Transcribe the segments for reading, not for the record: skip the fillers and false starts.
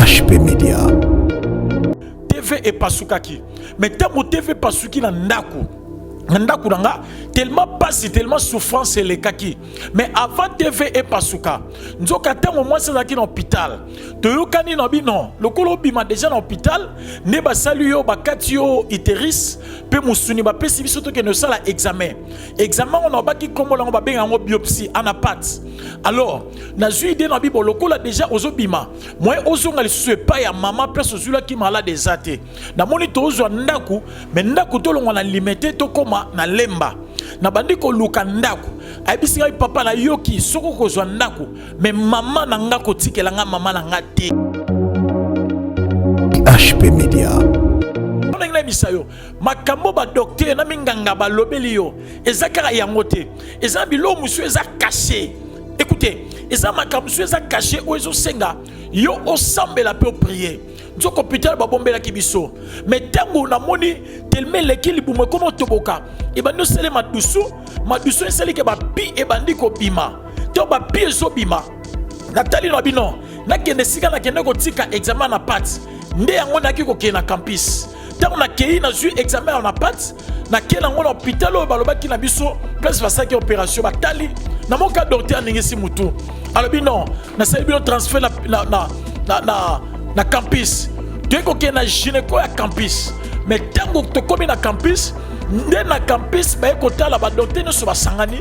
HP Media. TV et pasukaki. Mais tant TV pasuki na ndaku. Ndaku nanga tellement passe tellement souffrance et les kaki. Mais avant TV et pasuka, nzoka tango moi c'est dans l'hôpital. Toyokani na bino, le kolo bima déjà dans l'hôpital, ne ba salu yo ba katio iteris, pe musuni ba pesi biso to ke no sala examen. Examen on ba ki komo la ba benga ngo biopsie anapat. Alors, na zu idée na bibo le kolo déjà ozobima. Moi ozonga le susu pa ya maman place ozula ki malade ezate. Na moni to ozo ndaku, mais ndaku to longa na limité to koma na lemba na bandiko luka ndaku ayibisinga papa na yoki soko kozwa ndaku mais mama na nga kotikela nga mama na nga te. HP Media. On a misayo makambo ba docteur na minganga ba lobeli yo ezakara yango te eza bilo musu eza caché. Écoutez, eza makambo musu eza caché o ezo senga yo osambela pe prier. Nzoko hôpital ba bombela kibiso mais tango na moni tellement l'équilibre mo komo toboka e ba no sele madusu eseli ke ba pi e bandiko bima to ba pi ezo bima natali no bino na kende sika na kende ko tika examen na pat nde yango na ki ko ke na campus tango na kei na ju examen na pat na kena ngo na hôpital o baloba ki na biso place va saki opération batali na moka docteur ningesi mutu alobi non na sali bino transfert na campus. Tu es que na gynéco à campus. Mais tant que tu es na campus, na campus, ba ekota la ba docteur ne so ba sangani.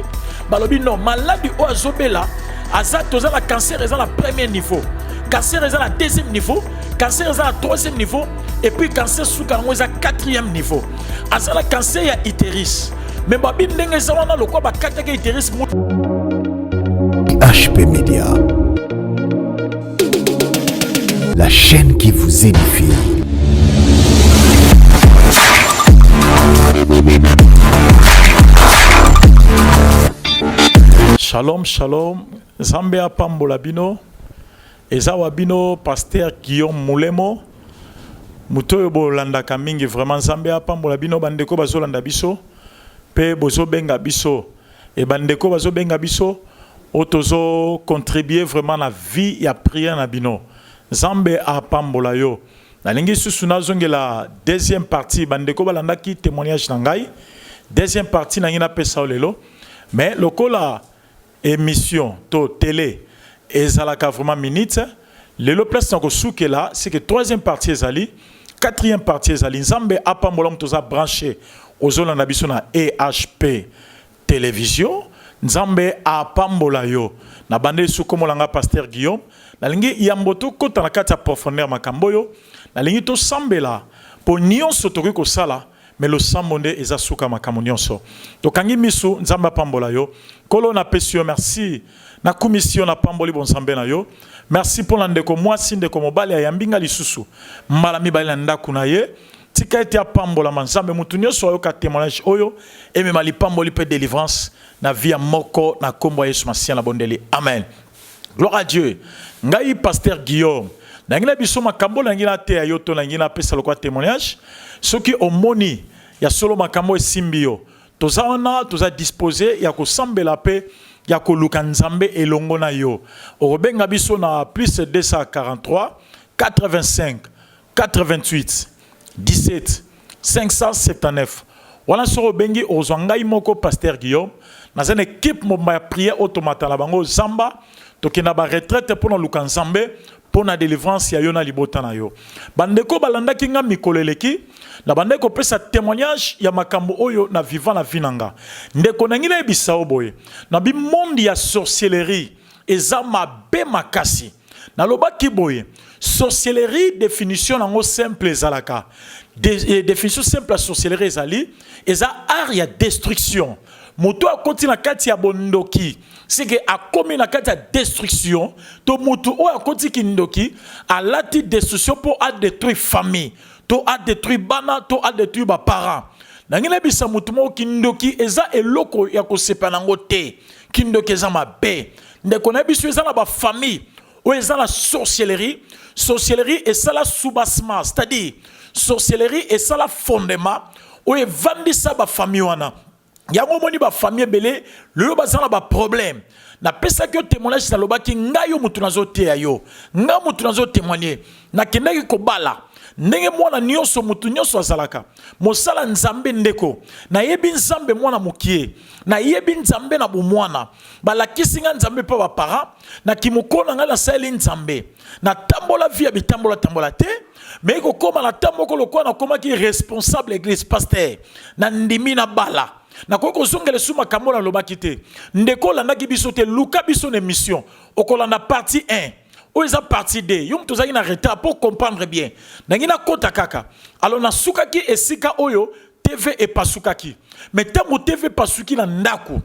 Balobi non, maladie o azobela, azato za la cancer est à premier niveau. Cancer est à deuxième niveau, cancer est à troisième niveau et puis cancer sous kango est à quatrième niveau. Azala cancer ya utérus. Mais babi ndenge za wana lokwa ba kataka utérus. HP Media. La chaîne qui vous édifie. Shalom, shalom. Zambe apambola bino. Ezawa bino pasteur Guillaume Moulemo. Mutoyo bolanda kamingi vraiment Zambe apambola bino bandeko bazolanda biso. Pe bozo benga biso. Et bandeko bazo benga biso. Otozo contribuer vraiment la vie ya prière na bino. Zambe a pambola yo. Na lingi susuna zonge la deuxième partie bandeko balanda ki témoignage nangai. Deuxième partie na ngina pesa lelo. Mais lokola émission to télé ezalaka vraiment minute. Lelo place nako souke là, c'est que troisième partie ezali, quatrième partie ezali. Zambe a pambola mtoza branché aux olanda biso na EHP télévision. Nzambe a pambola yo. Na bande sou komolanga pasteur Guillaume. Na lingi yamboto kota na kati ya profondeur makamboyo. Na lingi to sambela po nyonso tokoki kosala mais le sambonde eza suka makambo nyonso. To kangi misu nzamba pambola yo. Kolo na pesio merci. Na commission na pamboli bon nzambe na yo. Merci pour l'andeko mwasi ndeko mobali ya yambinga lisusu. Mbala mibali na ndaku na ye. Tika ete ya pambola manzambe mutu nyonso ayoka témoignage oyo et même ali pamboli pe délivrance na via moko na kombo Yesu Masia na bondeli. Amen. Gloire à Dieu. Ngai pasteur Guillaume. Nangina biso makambo nangina te ayoto nangina pesa lokwa témoignage. Soki omoni ya solo makambo esimbio. Toza ona toza disposé ya ko sambela pe ya ko luka nzambe elongo na yo. Obenga biso na plus 243 85 88 17 579. Voilà sur Bengi Ozwangai Moko Pasteur Guillaume. Dans une équipe de prière automata la bango Zamba. Tokena ba retraite pour nous luka nzambe pour na délivrance ya yona libota na yo. Bandeko balanda kinga mikoleleki. Na bandeko pesa témoignage ya makambo oyo na vivant la vinanga. Ndeko nangina ebisa oboye. Na bi monde ya sorcellerie eza mabe makasi. Na loba kiboye. Sorcellerie définition nango simple ezalaka. Définition simple à sorcellerie ezali eza art ya destruction. Moto a koti na kati ya bondoki. C'est que a commis na kati ya destruction. To moto o a koti kindoki a lati destruction pour a détruire famille. To a détruire bana, to a détruire ba parents. Nangina bisa moto mo kindoki eza eloko ya ko sepanango te. Kindoki eza mabe. Ndeko na biso eza na ba famille. Ou eza la sorcellerie. Sorcellerie et ça la soubassement. C'est-à-dire sorcellerie et ça la fondement. Ou vandi sa ba famille wana. Yango moni ba famille belé, le bazana ba problème. na pesa ki témoignage na lobaki ngayo mutu nazote yo nga mutu nazo témoigner na kendaki ko bala ndenge mwana nyonso mutu nyonso azalaka mosala nzambe ndeko na yebi nzambe mwana mukie na yebi nzambe na bomwana balakisi nga nzambe pa ba para na kimukona nga na sali nzambe na tambola via bitambola tambola te mais ko koma na tamboko lokwa na koma ki responsable église pasteur na ndimi na bala na koko zongele suma kamola lobaki te ndeko landaki biso te luka biso na mission okolanda partie 1 ou eza partie 2 yum tozaki na retard pour comprendre bien nangina kota kaka alors na sukaki esika oyo TV et pasukaki mais tamo TV pasuki na ndaku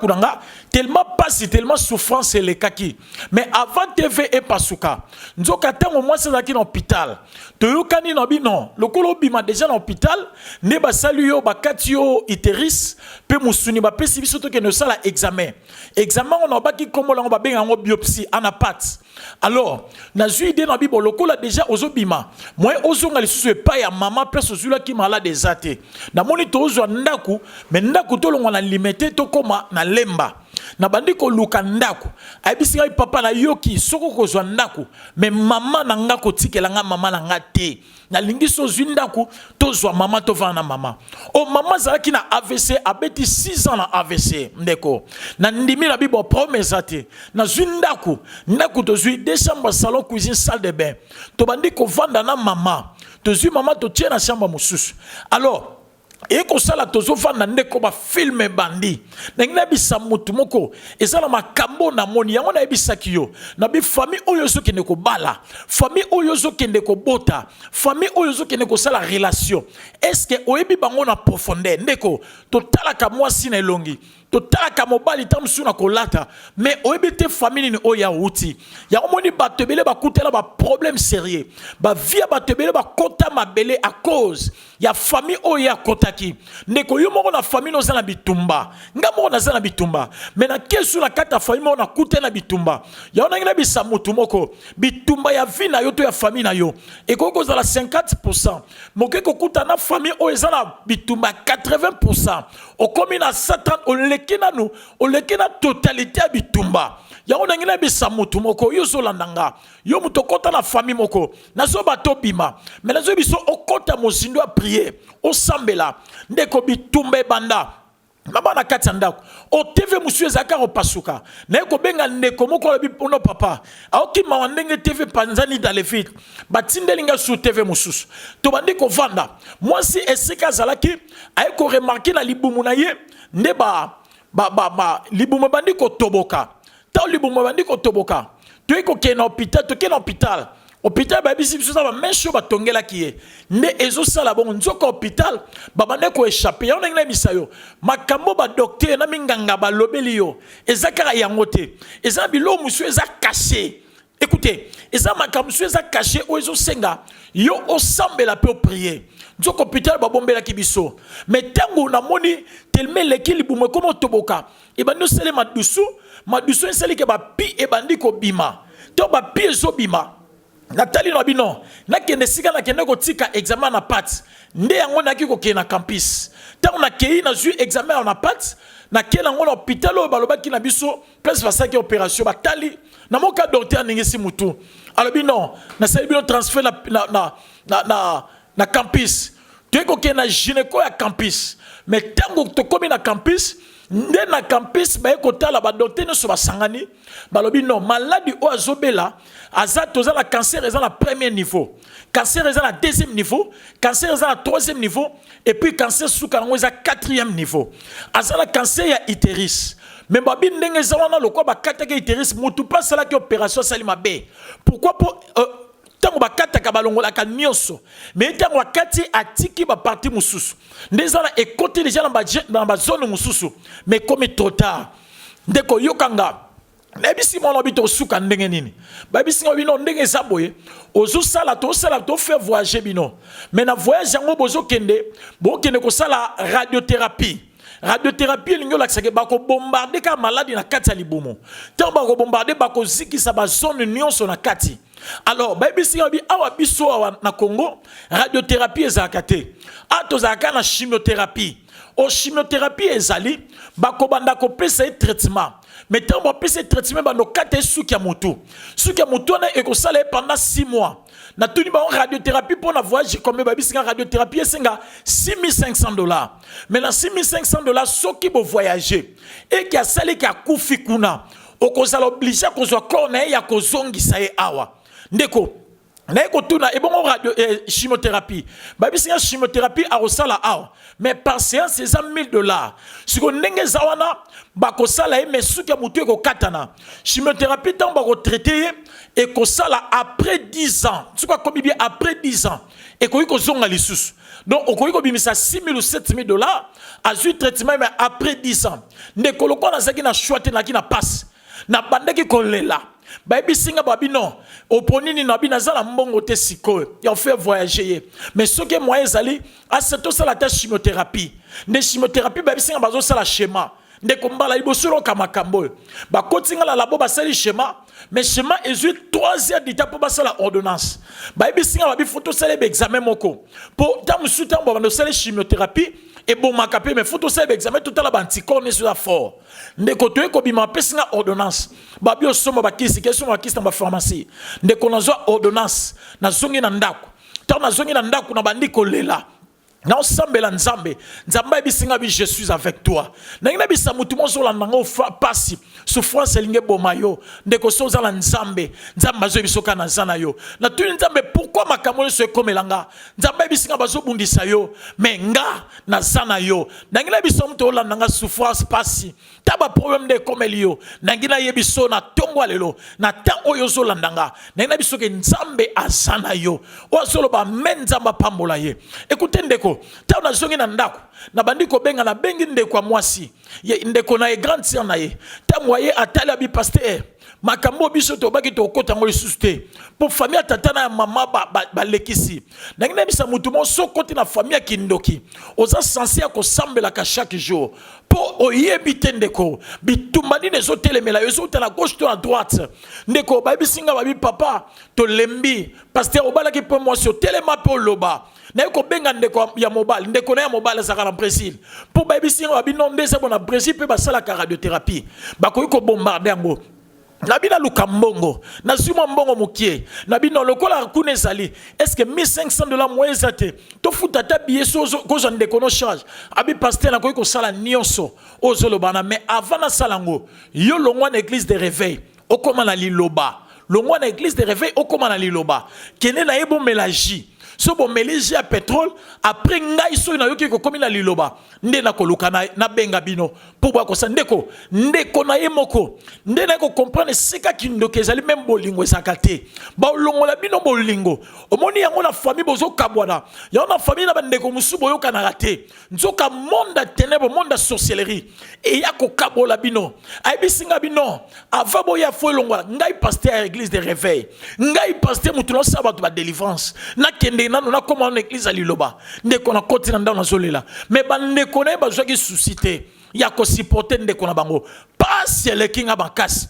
nanga tellement passe tellement souffrance et les kaki mais avant TV et pasuka nzoka tango moi c'est dans l'hôpital toyokani no bino lokolo bima déjà dans l'hôpital ne ba salu yo bakati yo iteris pe musuni ba pesi biso to ke no sala examen on a baki comme la ba benga ngo biopsie anapat alors na zui de na bibo lokolo déjà ozobima moi ozonga lisusu pa ya mama place ozula ki malade ezate na moni to ozwa ndaku mais ndaku to longo na limité to koma na lemba na bandiko luka ndaku ayebisi ngai papa na yoki soko kozwa ndaku mais mama na nga kotikela nga mama na nga te na lingi so zwi ndaku tozwa mama tovana na mama o mama zalaki na AVC abeti 6 ans na AVC ndeko na ndimi na bibo promesa te na zwi ndaku tozwi 2 chambres salon cuisine salle de bain to bandiko vanda na mama tozwi mama to tie na chambre mosusu alors et ko sala tozo fanda ndeko ba filme bandi ngina bisa mutu moko ezala makambo na moni yango na ebisaki yo na bi famille oyo zo kende ko bala famille oyo zo kende ko bota famille oyo zo kende ko sala relation est-ce que oyebi bango na profondeur ndeko to talaka mwasi na elongi to talaka mobali tamsu na kolata mais oyebi te famille ni oya uti ya omoni batebele bakutela ba problème sérieux ba via batebele ba kota mabele à cause ya famille oya kotaki ndeko yo moko na famille no zana bitumba nga moko na zana bitumba mais na kesu na kata famille moko na kutela bitumba ya ona ngina bisa mutu moko bitumba ya vie na yo to ya famille na yo e koko za la 50% moke ko kuta na famille oya zana bitumba 80% o komi na 130 olekena totalité ya bitumba ya ona ngina bisa mutu moko yo zolandanga yo muto kota na famille moko nazo bato bima mais nazo biso okota mozindo a prier o sambela ndeko bitumba banda mama na kati ndako o TV musu ezaka opasuka na ko benga ndeko moko la bipono papa aoki mawandenge TV panzani dans les vitres batindelinga sur TV mususu to bandiko vanda moi si esika zalaki ay ko remarquer na libumu na ye ndeba libumu bandiko toboka ta libumu bandiko toboka to eko ke na hôpital hôpital ba bisi biso ba mesho batongela kiye nde ezo sala bongo nzoka hôpital babande ko échapper ya ngena bisayo makambo ba docteur na minganga ba lobeli yo ezakara yango te eza bilo musu eza caché écoutez eza makambo musu eza caché o ezo senga yo osambela pe prier nzoka hôpital ba bombela kibiso mais tango na moni tellement l'équilibre mo comme toboka e ba no sele madusu sele ke ba pi e bandi ko bima to ba pi ezo bima Nathalie Nobino, na kende sika na kende ko tika examen na pat. Nde yango na kiko ke na campus. Ta on a kei na ju examen na pat, na kela ngo na hôpital o baloba ki na biso place va ki opération batali. Na moka docteur ningesi mutu. Alobi non, na sali bino transfert na campus. Tu ko ke na gynéco ya campus. Mais tango to komi na campus, nde na campus ba ekotala ba docteur no so basangani balobi non maladie o azobela azato za la cancer eza na premier niveau cancer eza na deuxième niveau cancer eza na troisième niveau et puis cancer suka ngo eza quatrième niveau azala cancer ya utérus mais babi ndenge za wana lokwa ba kataka utérus mutu pas sala ki opération salima B pourquoi pour tango bakataka balongolaka nyonso mais tango wakati atiki ba parti mususu ndezana ekote déjà dans ba zone mususu mais comme trop tard ndeko yokanga nebisi mona bito suka ndenge nini babisi ngobino ndenge saboye ozo sala to faire voyager bino mais na voyage yango bozo kende ko sala radiothérapie lingo laksake bako bombarder ka maladi na kati ya libumu tango bako bombarder bako zikisa ba zone nyonso na kati. Alors, babisi ngabi awa biso awa na Congo, radiothérapie ezalaka te. Tozalaka na chimiothérapie. O chimiothérapie ezali bako banda ko pesa traitement. mais tant on peut se traitement bando 4 suki ya moto na ekosala pendant 6 mois na tuni ba radiothérapie pour na voyage comme ba bisinga radiothérapie senga $6,500 mais na $6,500 soki bo voyager et qui a sali ka kufi kuna okozala obligé kozwa corps na ya kozongisa ye awa ndeko na ekotuna ebongo radio chimiothérapie babisinga chimiothérapie arosala awa mais par séance c'est $1,000 siko ndenge zawana bakosala mais suki ya mutu ekokatana chimiothérapie tant bako traiter et kosala après 10 ans siko komi bien après 10 ans et koyi kozonga lisusu donc okoyi kobimisa $6,000 ou $7,000 azui traitement mais après 10 ans ndeko lokwa na zaki na choite na ki na passe na bandeki kolela baby singa babi non oponini na bi nazala mbongo te siko ya fait voyager mais ce que moi ezali a cette ça la chimiothérapie ne chimiothérapie baby singa bazo sala schéma nde kombala ibosolo kamakambo ba kotinga la labo basali schéma mais schéma ezui 3 heures d'état pour basala ordonnance baby singa babi photo sala examen moko pour tamu suta bo sala chimiothérapie et bon makapé mais photo sala examen tout la banticorps ne soit fort ndeko to ekobima pesinga ordonnance babi osomo bakisi keso bakisi na pharmacie ndeko nazwa ordonnance na zongi na ndako tant na zongi na ndako na bandiko lela na osambela nzambe bisinga bi je suis avec toi na ngina bisa mutu mozola nango pasi souffrance elinge bomayo ndeko soza la nzambe azo bisoka na zana yo na tuni nzambe pourquoi makamolo se komelanga nzambe bisinga bazo bundisa yo mais nga na zana yo na ngina biso mto ola nanga souffrance pasi taba problème de komelio na ngina yebiso na tongo lelo na ta oyo zola ndanga na ngina biso ke nzambe azana yo o solo ba menzamba pambola ye écoutez ndeko ta na zongi na ndako na bandiko benga na bengi ndeko mwasi ye ndeko na e grande sœur na ye ta moye atali abi pasteur makambo biso to baki to kota ngoli susté pour famille tata na mama ba lekisi na ngina bisa mutu mo so kote na famille kindoki oza censé ko sambela ka chaque jour pour oyebite ndeko bitumbani les hôtels mais la yoso la gauche to la droite ndeko ba bisinga ba bi papa to lembi pasteur obala ki pour moi sur téléma pour loba na ko benga ndeko ya mobile ndeko na ya mobile za kana Brésil pour ba bisinga ba binombe ça bona Brésil pe ba sala radiothérapie ba ko bombarder ngo nabina lukambongo na zuma mbongo mukie nabina lokola kuna ezali est-ce que $1,500 moyens te to futa ta bieso ko jande kono charge abi pasteur na ko sala nyonso ozolobana mais avant na salango yo longwa na église de réveil okoma na liloba longwa na église de réveil okoma na liloba kene na ebo mélange so bo mélange à pétrole après ngai so na yoki ko komi na liloba nde na koluka na benga bino pour ba ko sa ndeko na yemoko nde na ko comprendre sika kindoke ezali même bolingo ezakate ba longola bino bolingo omoni yango na famille bozo kabwana ya na famille na bandeko musubo yoka na raté nzoka monde ténèbres monde sorcellerie et ya ko kabola bino ay bisinga bino ava boya fo longola ngai pasteur à église de réveil ngai pasteur mutuno sabato ba délivrance na kende nanu na koma na église aliloba ndeko na koti na ndana zolela mais bandeko na ba zoki suscité ya ko supporter ndeko na bango pas le kinga bakasi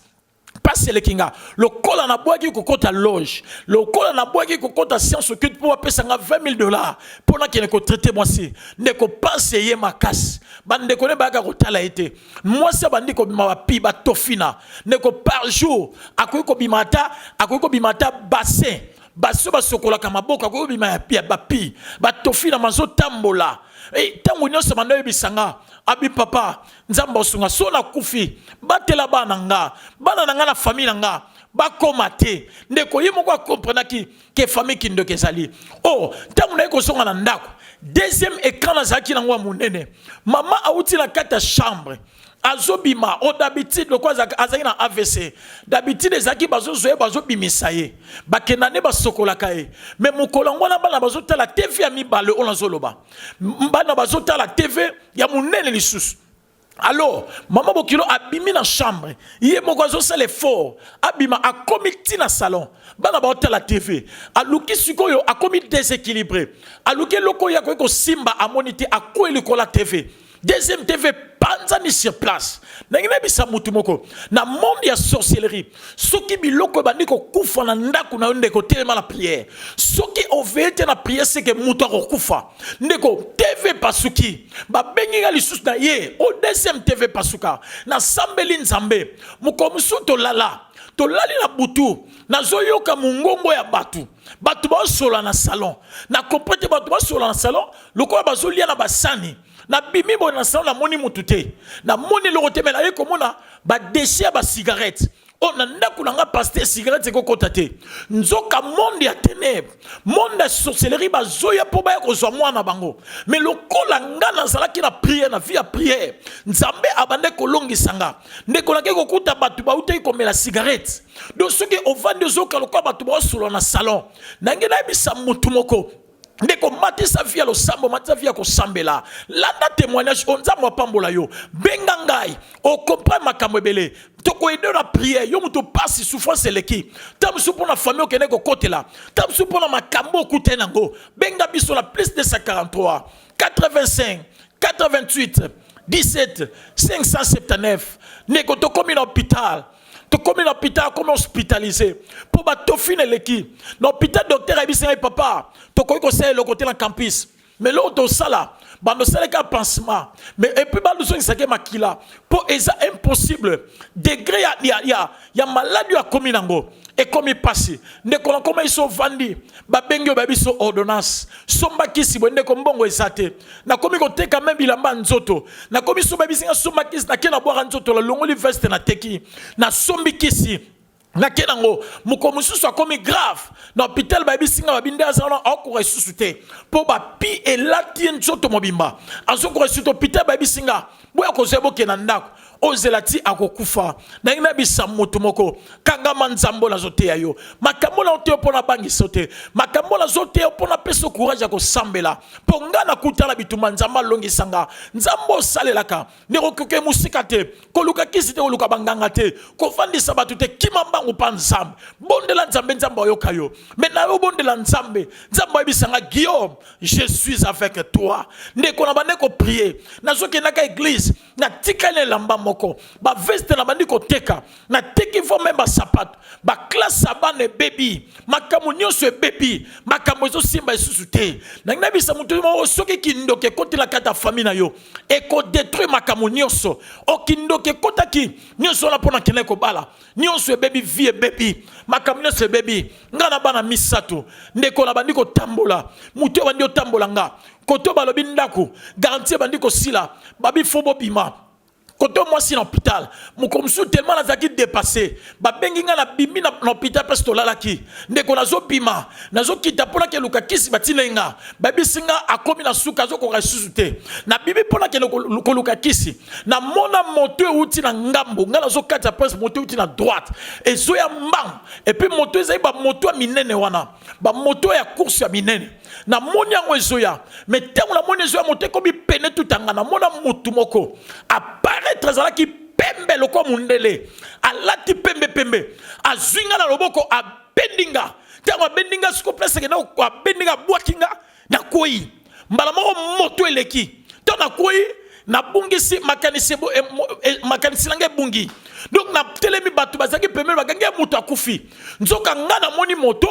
pas le kinga le kola na boaki ko kota loge le kola na boaki ko kota science occulte pour payer $20,000 pour na kene ko traiter moi si ndeko pas ye makasi bandeko ne ba ka ko tala été moi ça bandiko bima pi ba tofina ndeko par jour akoyi ko bimata bassin baso basokola kama boka ko bima ya pia bapi batofina mazo tambola tango nyonso mandoye bisanga abi papa nzamba osunga so na kufi batela bana nga na famille nga bakoma te ndeko ye moko comprendre ke famille kindoke ezali tango na ko songa na ndako deuxième écran na zaki na ngwa munene mama auti na kata chambre azobima d'habitude le quoi azaki na AVC d'habitude ezaki bazo bimisa ye bakendane basokola kae mais mokolo ngwana bana bazo tala TV ya mibale on azoloba bana bazo tala TV ya munene lisusu alors maman bokilo abimi na chambre ye moko azo sala effort abima akomi tina salon bana ba tala TV aluki sikoyo akomi déséquilibré aluki loko ya ko simba amonité akoeli ko la TV deuxième TV panzani sur place nangina bisa mutu moko na monde ya sorcellerie soki biloko bandiko kufa na ndaku na ndeko telema la prière soki ovete na prière c'est que mutu akokufa ndeko TV pasuki ba bengi ga lisusu na ye au deuxième TV pasuka na sambeli nzambe mukomusu to lala to lali na butu na zoyoka mungongo ya batu batu ba sola na salon na comprendre batu ba sola na salon lokola bazolia na basani na bimi bo na salon na moni mutute na moni lokotemela ye komona ba déchet ba cigarette on a ndaku na nga pasteur cigarette ko kotate nzoka monde ya ténèbres monde ya sorcellerie ba zoya po ba ko zo mwana bango mais lokola nga na zalaki na prière na vie ya prière nzambe abande ko longisanga ndeko na ke ko kuta batu ba utai ko mela cigarette donc ce que ovande zoka lokola batu ba solo na salon nange na bisa mutu moko ndeko mati sa vie lo sambo mati sa vie ko sambela landa témoignage onza mo pambola yo benga ngai o comprendre makambo ebele toko aider na prière yo muto passe souffrance eleki tam su pona famille o kene ko kotela tam su pona makambo kutena ngo benga biso la plus de 143 85 88 17 579 ndeko to komi na hôpital to komi na hôpital comme hospitalisé pour ba tofine leki na hôpital docteur abisanga papa to koyi ko sala le côté na campus mais l'autre sala bando sala ka pansement mais et puis bando so sake makila pour eza impossible degré ya maladie ya komi nango et comme il passe ne kona koma iso vandi ba bengi ba biso ordonnance somba kisi bonde ko mbongo esate na komi ko teka même bilamba nzoto na komi so ba bisinga somba kisi na kena boira nzoto la longoli veste na teki na sombi kisi na kenango mukomususu akomi grave na hôpital ba bisinga ba binde azana akore susute po ba pi elati nzoto mobimba azokore susute hôpital ba bisinga boya ko zebo kenandako ozelati akokufa na ina bisa mutu moko kanga manzambo la zote ayo makambo na ote pona bangi sote makambo la zote pona peso courage ya ko sambela ponga na kutala bituma nzamba longi sanga nzambo salelaka ne rokoke musika te ko luka kisite ko luka banganga te ko fandisa batu te kimambangu pa nzambe bondela nzambe nzambo yokayo mais na yo bondela nzambe nzambo bisanga Guillaume je suis avec toi ndeko na bande ko prier na zoke na ka église na tikale lamba moko ba veste na bandi ko teka na teki fo même ba sapato ba classe abane baby makamu nyonso baby makamu zo simba isusu te na ngabisa mutu mo soki kindoke kotela kata famille na yo e ko détruire makamu nyonso o kindoke kotaki nyonso la pona kene ko bala nyonso baby vie baby makamu nyonso baby ngana bana misato ndeko na bandi ko tambola mutu bandi o tambola nga koto balobi ndako garantie bandi ko sila babi fobo bima koto moi si l'hôpital mukomsu tellement nazaki dépassé ba bengi nga na bimi na hôpital parce que lalaki ndeko nazo bima nazo kita pona ke luka kisi batinenga ba bisinga akomi na suka zo ko ressusciter na bibi pona ke ko luka kisi na mona moto uti na ngambo nga nazo kata presse moto uti na droite et zo ya mbang et puis moto ezai ba moto minene wana ba moto ya course ya minene na moni yango ezoya mais tango na moni ezoya moto ko bi pene tutanga na mona mutu moko apparaître zalaki pembe loko mundele alati pembe azinga na loboko abendinga tango abendinga siko place ke na abendinga bwakinga na koi mbala moko moto eleki to na koi na bungisi makanisi lange bungi donc na telemi batu bazaki pembe bagangi mutu akufi nzoka nga na moni moto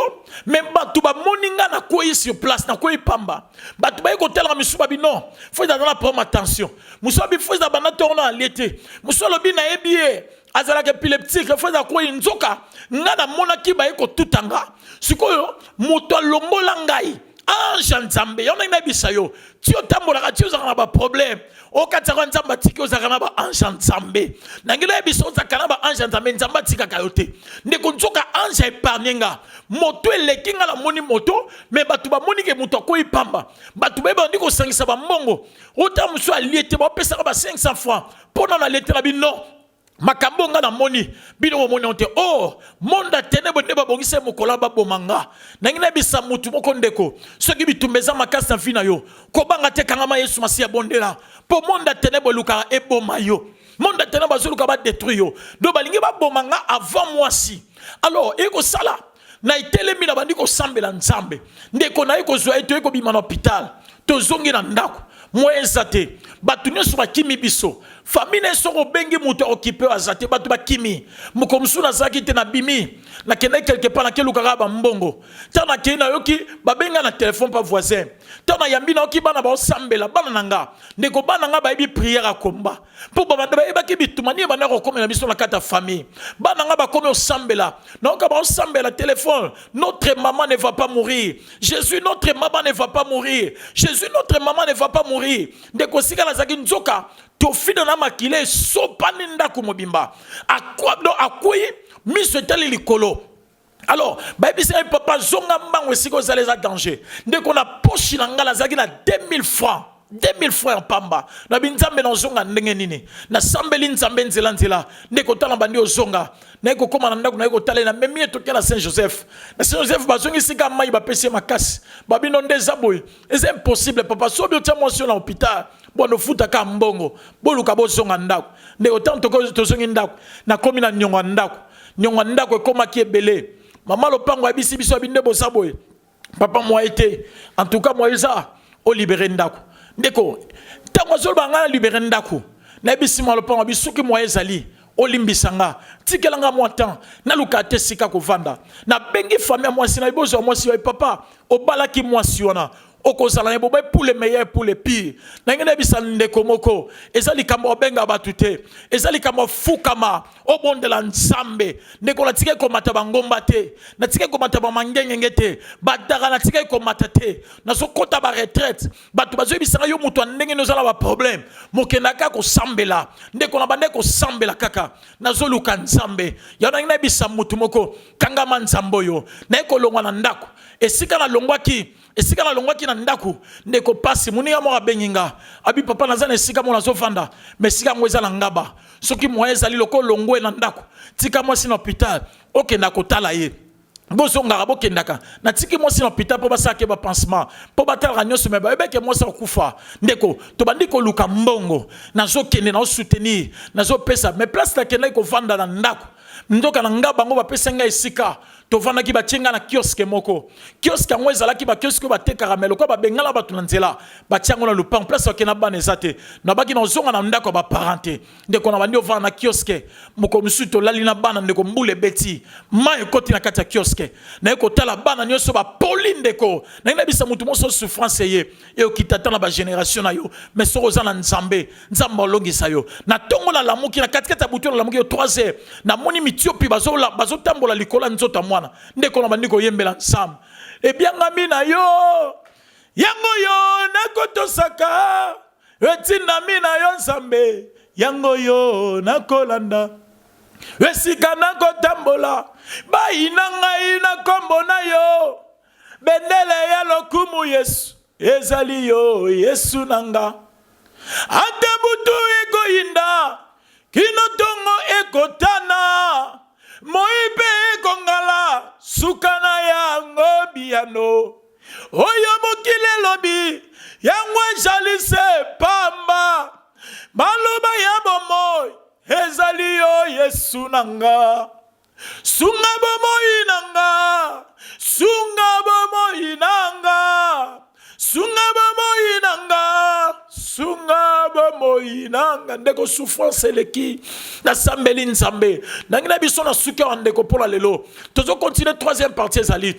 même batu ba moni nga na koi sur place na koi pamba batu ba ko tela misuba bi non faut dans la prendre attention muso bi faut da bana tourner en l'été muso lobi na ebie azala ke épileptique faut da koi nzoka nga na mona ki ba ko tutanga sikoyo moto lombola ngai ange nzambe yona ina bisayo tio tambola ka tio za ba problème o kataka nzamba tiki o zakana ba ange nzambe nangila biso zakana ba ange nzambe nzamba tika kayote ndeko nzoka ange epargnenga moto elekinga la moni moto mais batu ba moni ke moto ko ipamba batu ba bandi ko sangisa ba mbongo o tamu so aliete ba pesa ba 500 francs pona na lettre bi non makambo nga na moni bino mo moni onte oh monde ténèbres ne ba bongise mokola ba bomanga nangina bisa mutu moko ndeko soki bitumbeza makasi na fina yo ko banga te kangama Yesu Masia bondela po monde ténèbres luka e boma yo monde ténèbres zuluka ba détruire yo do balingi ba bomanga avant moi si alors eko sala na itelemi na bandi ko sambela nzambe ndeko na eko zo eto eko bima na hôpital to zongi na ndako moyezate batu nyonso bakimi biso famille soko bengi muto occupé azate batu bakimi mukomsu na zaki te na bimi na kende quelque part na keluka ba mbongo tana kena yoki babenga na téléphone pa voisin tana yambina oki bana ba osambela bana nanga ndeko bana nga ba yebi prière akomba po baba ba yebaki bitumani bana ko komela biso na kata famille bana nga ba komi osambela na oka ba osambela téléphone notre maman ne va pas mourir Jésus notre maman ne va pas mourir Jésus notre maman ne va pas mourir ndeko sika na zaki nzoka to fide na makile sopani ndako mobimba akoi miso etali likolo alors bayebisa papa zonga mbango esika ozala eza danger ndeko na poche na ngala azalaki na 2000 francs 2000 francs en pamba na binzambe na ozonga ndenge nini na sambeli nzambe nzela ndeko tala bandi ozonga na eko koma na ndako na eko tala na memi etoke na Saint Joseph bazongi sika mai bapesi makasi babino ndeza boy c'est impossible papa so bi otia motion na hôpital bono futa ka mbongo boluka bozonga ndako ndeko tanto ko tozongi ndako na komi na nyonga ndako ekoma ki ebele mama lopango abisi biso binde bosa boy papa moi été en tout cas moi ça o libérer ndako ndeko tango zo banga libérer ndako na bisi moi lopango bisuki moi ezali olimbisanga tikelanga moi temps na lukate sika ko vanda na bengi famille moi sina bozo moi si papa obala ki moi si wana okozala ne bobe pour les meilleurs pour les pires na ngene bisa ndeko moko ezali kama obenga batute ezali kama fukama obondela nsambe ndeko la tike ko mata bangomba te na tike ko mata bamangenge te badara na tike ko mata te na so kota ba retraite batu bazo bisanga yo mutu ndenge nozala ba problème mokenaka ko sambela ndeko na bande ko sambela kaka na zoluka nsambe ya na ngene bisa mutu moko kangama nsambo yo na ekolongwa na ndako esika na longwaki na ndaku ndeko pasi muninga mo abenginga abi papa nazana esika mo nazofanda mais sika mo ezala ngaba soki mo ezali loko longwe na ndaku tika mo si na hôpital okenda kotala ye bozonga bokendaka na tiki mo si na hôpital po basake ba pansement po batala nyoso me ba ebeke mo sa kufa ndeko to bandi ko luka mbongo nazokende na soutenir nazopesa mais place la kenda ko vanda na ndaku ndoka na ngaba ngo bapesenga esika to vanda ki bachenga na kioske moko kioske ngo ezala ki ba kioske ba te caramel ko ba bengala batu na nzela ba tiango na lupang place okena bana ezate na baki na zonga na ndako ba parenté ndeko na bandi ovana na kioske moko msuto lali na bana ndeko mbule beti mai koti na kata kioske na eko tala bana nyoso ba poli ndeko na ina bisa mutu moso souffrance ye e okitata na ba génération na yo mais soko za na nzambe olongisa yo na tongo na lamuki na katikata butu na lamuki yo 3h na moni mitiopi bazo tambola likola nzota mwana ndeko na bandiko yembela nsam ebyangami na yo yango yo nakotosaka etinda mina yo nzambe yango yo nakolanda esika nakotambola bayina ngai na kombo na yo bendele ya lokumu Yesu ezali yo Yesu nanga ate butu egoyinda kino tongo ekotana moibe ekongala sukana yango biano oyo mokile lobi yango ejalise pamba maloba ya bomoi ezali yo Yesu nanga sunga bomoi nanga sunga bomoi nanga sunga bomoi nanga sunga bomoi nanga ndeko souffrance eleki na sambeli nzambe nangina biso na suka wa ndeko pola lelo tozo continuer troisième partie ezali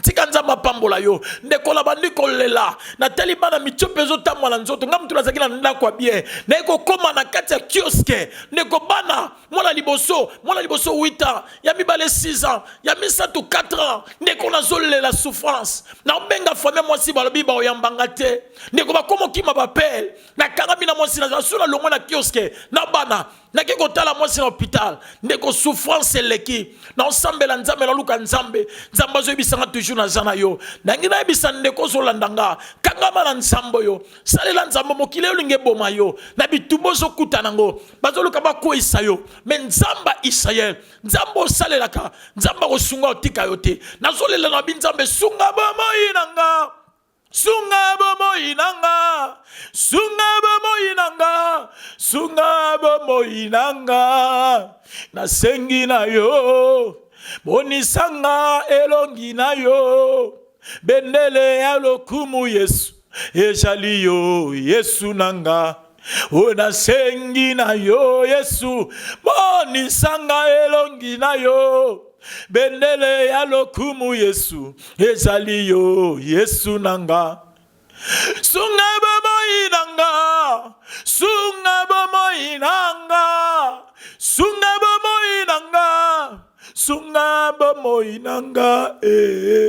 tika nzamba pambola yo ndeko la bandi kolela na taliba na mitiope zo tamala nzoto ngam tula zakila ndako bien na eko koma na kati ya kioske ndeko bana mwana liboso 8 ans ya mibale 6 ans ya misatu 4 ans ndeko na zolela souffrance na benga famille mwasi balobi ba oyambanga te ndeko bakomo kima bapel na kangami na mwasi na sula longo na kioske na bana na kiko tala mwasi na hôpital ndeko souffrance eleki na osambela nzambe na luka nzambe nzamba zo bisanga toujours na zana yo na ngina bisa ndeko zo landanga kangama na nzambo yo salela nzambo mokile olinge boma yo na bitumbo zo kutanango bazo luka bako isa yo mais nzamba Israël nzambo salelaka nzamba ko sunga otika yo te na zolela na binzambe sunga boma inanga sunga bomoi nanga sunga bomoi nanga sunga bomoi nanga na sengi na yo monisanga elongi na yo bendele ya lokumu Yesu ezali yo Yesu nanga ona sengi na yo Yesu monisanga elongi na yo bendele ya lokumu Yesu ezali yo Yesu nanga sunga bomoi nanga sunga bomoi nanga sunga bomoi nanga sunga bomoi nanga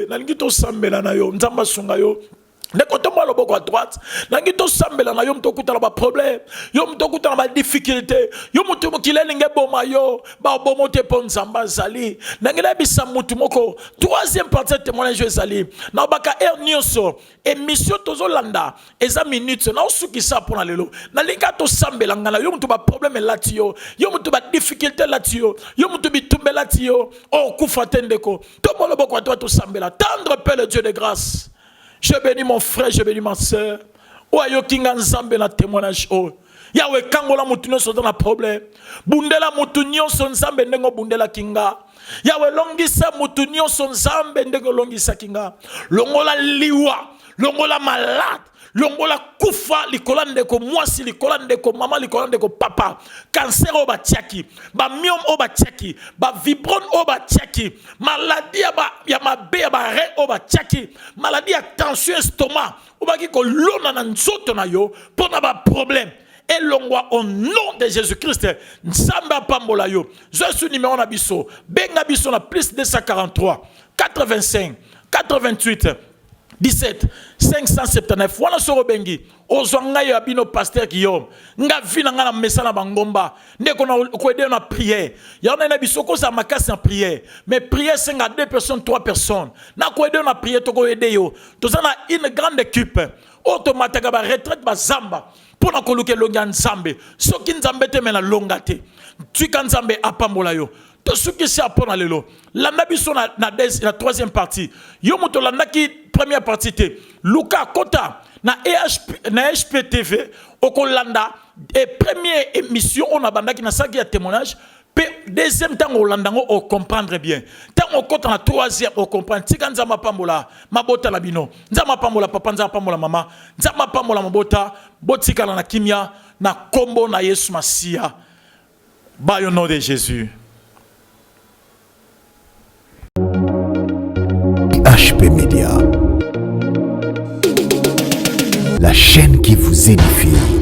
nalingi tosambela na yo nzamba sunga yo Nekoto moi loboko à droite, nangi to sambela na yo mto kutala ba problème, yo mto kutala ba difficulté, yo mto mokile linge boma yo, ba bomo te pon zamba zali. Nangi la bisa mutu moko, troisième partie de témoignage zali. Na baka nyoso, émission tozo landa, eza minutes na osuki sa pona lelo. Na linga to sambela ngala yo mto ba problème lati yo mto ba difficulté lati yo mto bitumbe lati yo, oh kufa tendeko. To mo loboko à droite to sambela, tendre Père le Dieu de grâce. Je bénis mon frère, je bénis ma soeur. Oyo kinga nzambe na témoignage o. Yawe kangola mutu nyonso dans la problème. Bundela mutu nyonso nzambe ndengo bundela kinga. Yawe longisa mutu nyonso nzambe ndengo longisa kinga. Longola liwa, longola malade, longola kufa likolande ko mwasi likolande ko mama likolande ko papa. Cancer o batiaki, ba myome o batiaki, ba vibron o batiaki, maladie ya mabe ya ba re o batiaki, maladie ya tension estomac, o baki ko lona na nzoto na yo pona ba problème. Et longwa au nom de Jésus-Christ, nzamba pambola yo. Jésus numéro na biso, benga biso na plus 243 85 88 17 579 wana soro bengi ozwanga yo abino pasteur Guillaume nga vina nga na mesa na bangomba ndeko na ko aider na prière ya na biso ko sa makasi en prière mais prière c'est 2 personnes 3 personnes na ko aider na prière to ko aider yo to na une grande équipe automatique ba retraite ba zamba pour na koluke longa nzambe soki nzambe te mena longa te tu kan nzambe apambola yo to soki si apona lelo la nabiso na la troisième partie yo moto la naki première partie te Luka Kota na HPTV okolanda et première émission on a bandaki na saki ya témoignage pe deuxième temps olandango o comprendre bien tant on kota na troisième on comprendre tika nzama pambola mabota la bino nzama pambola papa nzama pambola mama nzama pambola mabota botika na kimia na kombo na Yesu Masia ba au nom de Jésus. HP Media, la chaîne qui vous édifie.